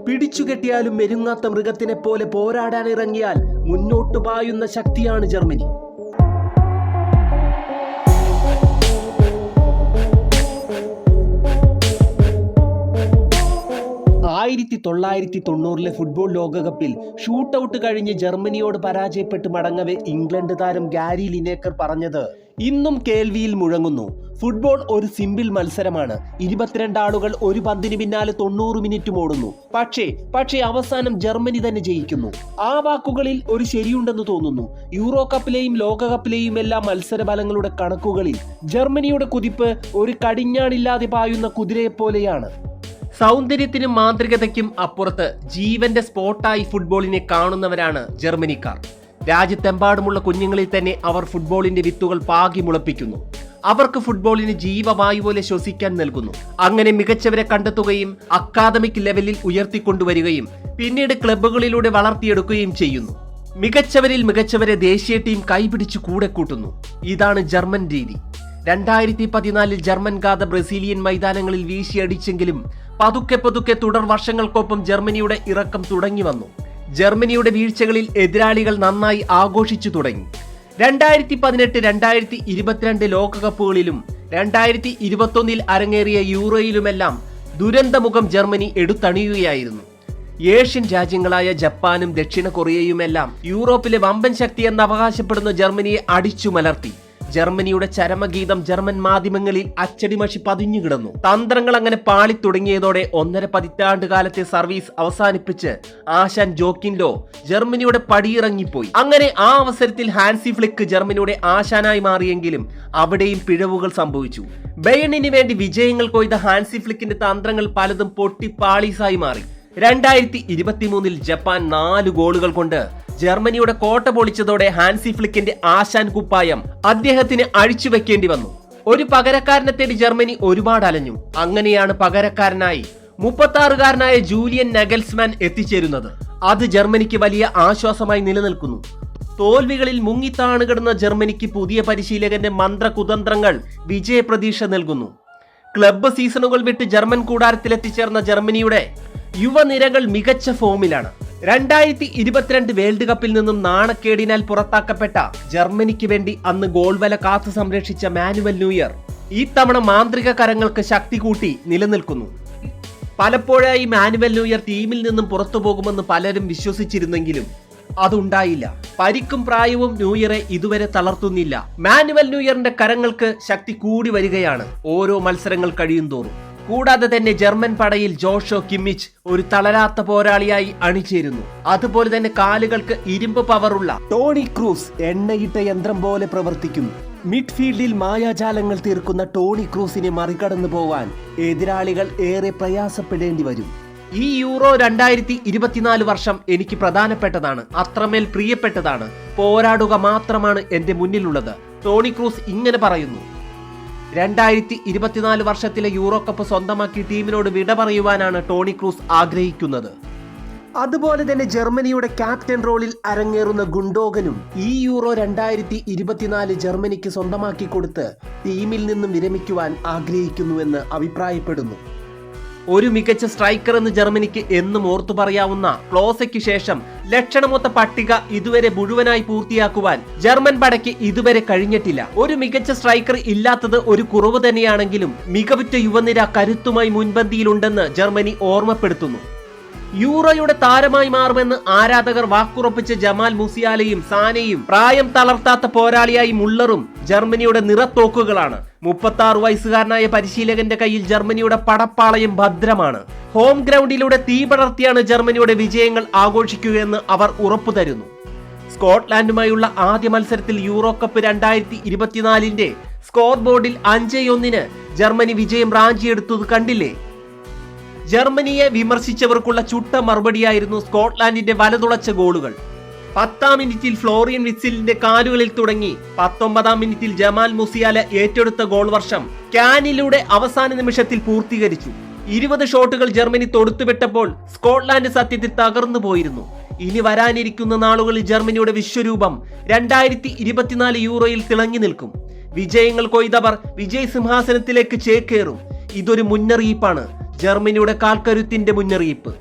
പിടിച്ചുകെട്ടിയാലും മെരുങ്ങാത്ത മൃഗത്തിനെ പോലെ പോരാടാനിറങ്ങിയാൽ മുന്നോട്ടു പായുന്ന ശക്തിയാണ് ജർമ്മനി. 1990 ഫുട്ബോൾ ലോകകപ്പിൽ ഷൂട്ടൌട്ട് കഴിഞ്ഞ് ജർമ്മനിയോട് പരാജയപ്പെട്ട് മടങ്ങവെ ഇംഗ്ലണ്ട് താരം ഗാരി ലിനേക്കർ പറഞ്ഞത് ഇന്നും കേൾവിയിൽ മുഴങ്ങുന്നു. ഫുട്ബോൾ ഒരു സിമ്പിൾ മത്സരമാണ്. 22 ആളുകൾ ഒരു പന്തിന് പിന്നാലെ 90 മിനിറ്റും ഓടുന്നു. പക്ഷേ അവസാനം ജർമ്മനി തന്നെ ജയിക്കുന്നു. ആ വാക്കുകളിൽ ഒരു ശരിയുണ്ടെന്ന് തോന്നുന്നു. യൂറോ കപ്പിലെയും ലോകകപ്പിലെയും എല്ലാ മത്സരഫലങ്ങളുടെ കണക്കുകളിൽ ജർമ്മനിയുടെ കുതിപ്പ് ഒരു കടിഞ്ഞാണില്ലാതെ പായുന്ന കുതിരയെപ്പോലെയാണ്. സൗന്ദര്യത്തിനും മാന്ത്രികതയ്ക്കും അപ്പുറത്ത് ജീവന്റെ സ്പോട്ടായി ഫുട്ബോളിനെ കാണുന്നവരാണ് ജർമ്മനിക്കാർ. രാജ്യത്തെമ്പാടുമുള്ള കുഞ്ഞുങ്ങളിൽ തന്നെ അവർ ഫുട്ബോളിന്റെ വിത്തുകൾ പാകി മുളപ്പിക്കുന്നു. അവർക്ക് ഫുട്ബോളിന് ജീവവായു പോലെ ശ്വസിക്കാൻ നൽകുന്നു. അങ്ങനെ മികച്ചവരെ കണ്ടെത്തുകയും അക്കാദമിക് ലെവലിൽ ഉയർത്തിക്കൊണ്ടുവരികയും പിന്നീട് ക്ലബ്ബുകളിലൂടെ വളർത്തിയെടുക്കുകയും ചെയ്യുന്നു. മികച്ചവരിൽ മികച്ചവരെ ദേശീയ ടീം കൈപിടിച്ചു കൂടെ കൂട്ടുന്നു. ഇതാണ് ജർമ്മൻ രീതി. 2014 ജർമ്മൻ ഗാഥ ബ്രസീലിയൻ മൈതാനങ്ങളിൽ വീശിയടിച്ചെങ്കിലും പതുക്കെ തുടർ വർഷങ്ങൾക്കൊപ്പം ജർമ്മനിയുടെ ഇറക്കം തുടങ്ങി വന്നു. ജർമ്മനിയുടെ വീഴ്ചകളിൽ എതിരാളികൾ നന്നായി ആഘോഷിച്ചു തുടങ്ങി. 2018, 2022 ലോകകപ്പുകളിലും 2021 അരങ്ങേറിയ യൂറോയിലുമെല്ലാം ദുരന്തമുഖം ജർമ്മനി എടുത്തണിയുകയായിരുന്നു. ഏഷ്യൻ രാജ്യങ്ങളായ ജപ്പാനും ദക്ഷിണ കൊറിയയുമെല്ലാം യൂറോപ്പിലെ വമ്പൻ ശക്തിയെന്ന് അവകാശപ്പെടുന്ന ജർമ്മനിയെ അടിച്ചു മലർത്തി. ജർമ്മനിയുടെ ചരമഗീതം ജർമ്മൻ മാധ്യമങ്ങളിൽ അച്ചടിമഷി പതിഞ്ഞു കിടന്നു. തന്ത്രങ്ങൾ അങ്ങനെ പാളി തുടങ്ങിയതോടെ 1.5 പതിറ്റാണ്ട് കാലത്തെ സർവീസ് അവസാനിപ്പിച്ച് ആശാൻ ജോക്കിൻ ലോ ജർമ്മനിയുടെ പടിയിറങ്ങിപ്പോയി. അങ്ങനെ ആ അവസരത്തിൽ ഹാൻസി ഫ്ലിക്ക് ജർമ്മനിയുടെ ആശാനായി മാറിയെങ്കിലും അവിടെയും പിഴവുകൾ സംഭവിച്ചു. ബയണിന് വേണ്ടി വിജയങ്ങൾ കൊയ്ത ഹാൻസി ഫ്ലിക്കിന്റെ തന്ത്രങ്ങൾ പലതും പൊട്ടി പാളീസായി മാറി. 2023 ജപ്പാൻ 4 ഗോളുകൾ കൊണ്ട് ജർമ്മനിയുടെ കോട്ട പൊളിച്ചതോടെ ഹാൻസി ഫ്ലിക്കിന്റെ ആശാൻ കുപ്പായം അദ്ദേഹത്തിന് അഴിച്ചു വെക്കേണ്ടി വന്നു. ഒരു പകരക്കാരനെ തേടി ജർമ്മനി ഒരുപാട് അലഞ്ഞു. അങ്ങനെയാണ് പകരക്കാരനായി 36-കാരനായ ജൂലിയൻ നഗൽസ്മാൻ എത്തിച്ചേരുന്നത്. അത് ജർമ്മനിക്ക് വലിയ ആശ്വാസമായി നിലനിൽക്കുന്നു. തോൽവികളിൽ മുങ്ങിത്താണുകിടന്ന ജർമ്മനിക്ക് പുതിയ പരിശീലകന്റെ മന്ത്രകുതന്ത്രങ്ങൾ വിജയപ്രതീക്ഷ നൽകുന്നു. ക്ലബ്ബ് സീസണുകൾ വിട്ട് ജർമ്മൻ കൂടാരത്തിലെത്തിച്ചേർന്ന ജർമ്മനിയുടെ യുവനിരകൾ മികച്ച ഫോമിലാണ്. 2022 വേൾഡ് കപ്പിൽ നിന്നും നാണക്കേടിനാൽ പുറത്താക്കപ്പെട്ട ജർമ്മനിക്ക് വേണ്ടി അന്ന് ഗോൾവല കാത്തു സംരക്ഷിച്ച മാനുവൽ ന്യൂയർ ഇത്തവണ മാന്ത്രിക കരങ്ങൾക്ക് ശക്തി കൂട്ടി നിലനിൽക്കുന്നു. പലപ്പോഴായി മാനുവൽ ന്യൂയർ ടീമിൽ നിന്നും പുറത്തു പോകുമെന്ന് പലരും വിശ്വസിച്ചിരുന്നെങ്കിലും അതുണ്ടായില്ല. പരിക്കും പ്രായവും ന്യൂയറെ ഇതുവരെ തളർത്തുന്നില്ല. മാനുവൽ ന്യൂയറിന്റെ കരങ്ങൾക്ക് ശക്തി കൂടി വരികയാണ് ഓരോ മത്സരങ്ങൾ കഴിയും തോറും. കൂടാതെ തന്നെ ജർമ്മൻ പടയിൽ ജോഷോ കിമ്മിച്ച് ഒരു തളരാത്ത പോരാളിയായി അണിചേരുന്നു. അതുപോലെ തന്നെ കാലുകൾക്ക് ഇരുമ്പ് പവറുള്ള ടോണി ക്രൂസ് എണ്ണയിട്ട യന്ത്രം പോലെ പ്രവർത്തിക്കുന്നു. മിഡ്ഫീൽഡിൽ മായാജാലങ്ങൾ തീർക്കുന്ന ടോണി ക്രൂസിനെ മറികടന്നു പോവാൻ എതിരാളികൾ ഏറെ പ്രയാസപ്പെടേണ്ടി വരും. ഈ യൂറോ 2024 വർഷം എനിക്ക് പ്രധാനപ്പെട്ടതാണ്, അത്രമേൽ പ്രിയപ്പെട്ടതാണ്. പോരാടുക മാത്രമാണ് എന്റെ മുന്നിലുള്ളത്. ടോണി ക്രൂസ് ഇങ്ങനെ പറയുന്നു. 2024 വർഷത്തിലെ യൂറോ കപ്പ് സ്വന്തമാക്കി ടീമിനോട് വിട പറയുവാനാണ് ടോണി ക്രൂസ് ആഗ്രഹിക്കുന്നത്. അതുപോലെ തന്നെ ജർമ്മനിയുടെ ക്യാപ്റ്റൻ റോളിൽ അരങ്ങേറുന്ന ഗുണ്ടോഗനും ഈ യൂറോ 2024 ജർമ്മനിക്ക് സ്വന്തമാക്കി കൊടുത്ത് ടീമിൽ നിന്നും വിരമിക്കുവാൻ ആഗ്രഹിക്കുന്നുവെന്ന് അഭിപ്രായപ്പെടുന്നു. ഒരു മികച്ച സ്ട്രൈക്കർ എന്ന് ജർമ്മനിക്ക് എന്നും ഓർത്തു പറയാവുന്ന ക്ലോസയ്ക്ക് ശേഷം ലക്ഷണമൊത്ത പട്ടിക ഇതുവരെ മുഴുവനായി പൂർത്തിയാക്കുവാൻ ജർമ്മൻ പടയ്ക്ക് ഇതുവരെ കഴിഞ്ഞിട്ടില്ല. ഒരു മികച്ച സ്ട്രൈക്കർ ഇല്ലാത്തത് ഒരു കുറവ് തന്നെയാണെങ്കിലും മികവുറ്റ യുവനിര കരുത്തുമായി മുൻപന്തിയിലുണ്ടെന്ന് ജർമ്മനി ഓർമ്മപ്പെടുത്തുന്നു. യൂറോയുടെ താരമായി മാറുമെന്ന് ആരാധകർ വാക്കുറപ്പിച്ച ജമാൽ മുസിയാലയും സാനെയും പ്രായം തളർത്താത്ത പോരാളിയായി മുള്ളറും ജർമ്മനിയുടെ നിറത്തോക്കുകളാണ്. 36 വയസ്സുകാരനായ പരിശീലകന്റെ കയ്യിൽ ജർമ്മനിയുടെ പടപ്പാളയം ഭദ്രമാണ്. ഹോം ഗ്രൗണ്ടിലൂടെ തീ പടർത്തിയാണ് ജർമ്മനിയുടെ വിജയങ്ങൾ ആഘോഷിക്കുകയെന്ന് അവർ ഉറപ്പു തരുന്നു. സ്കോട്ട്ലാൻഡുമായുള്ള ആദ്യ മത്സരത്തിൽ യൂറോ കപ്പ് 2024 സ്കോർ ബോർഡിൽ 5-1 ജർമ്മനി വിജയം റാഞ്ചിയെടുത്തത് കണ്ടില്ലേ? ജർമ്മനിയെ വിമർശിച്ചവർക്കുള്ള ചുട്ട മറുപടിയായിരുന്നു സ്കോട്ട്ലാൻഡിന്റെ വലതുളച്ച ഗോളുകൾ. 10-ാം മിനിറ്റിൽ ഫ്ലോറിയൻ വിറ്റ്സിലിന്റെ കാലുകളിൽ തുടങ്ങി 19-ാം മിനിറ്റിൽ ജമാൽ മുസിയാല ഏറ്റെടുത്ത ഗോൾ വർഷം ക്യാനിലൂടെ അവസാന നിമിഷത്തിൽ പൂർത്തീകരിച്ചു. 20 ഷോട്ടുകൾ ജർമ്മനി തൊടുത്തുവിട്ടപ്പോൾ സ്കോട്ട്ലാൻഡ് സത്യത്തിൽ തകർന്നു പോയിരുന്നു. ഇനി വരാനിരിക്കുന്ന നാളുകളിൽ ജർമ്മനിയുടെ വിശ്വരൂപം 2024 യൂറോയിൽ തിളങ്ങി നിൽക്കും. വിജയങ്ങൾ കൊയ്തവർ വിജയ് സിംഹാസനത്തിലേക്ക് ചേക്കേറും. ഇതൊരു മുന്നറിയിപ്പാണ്, ജർമ്മനിയുടെ കാൽക്കരുത്തിന്റെ മുന്നറിയിപ്പ്.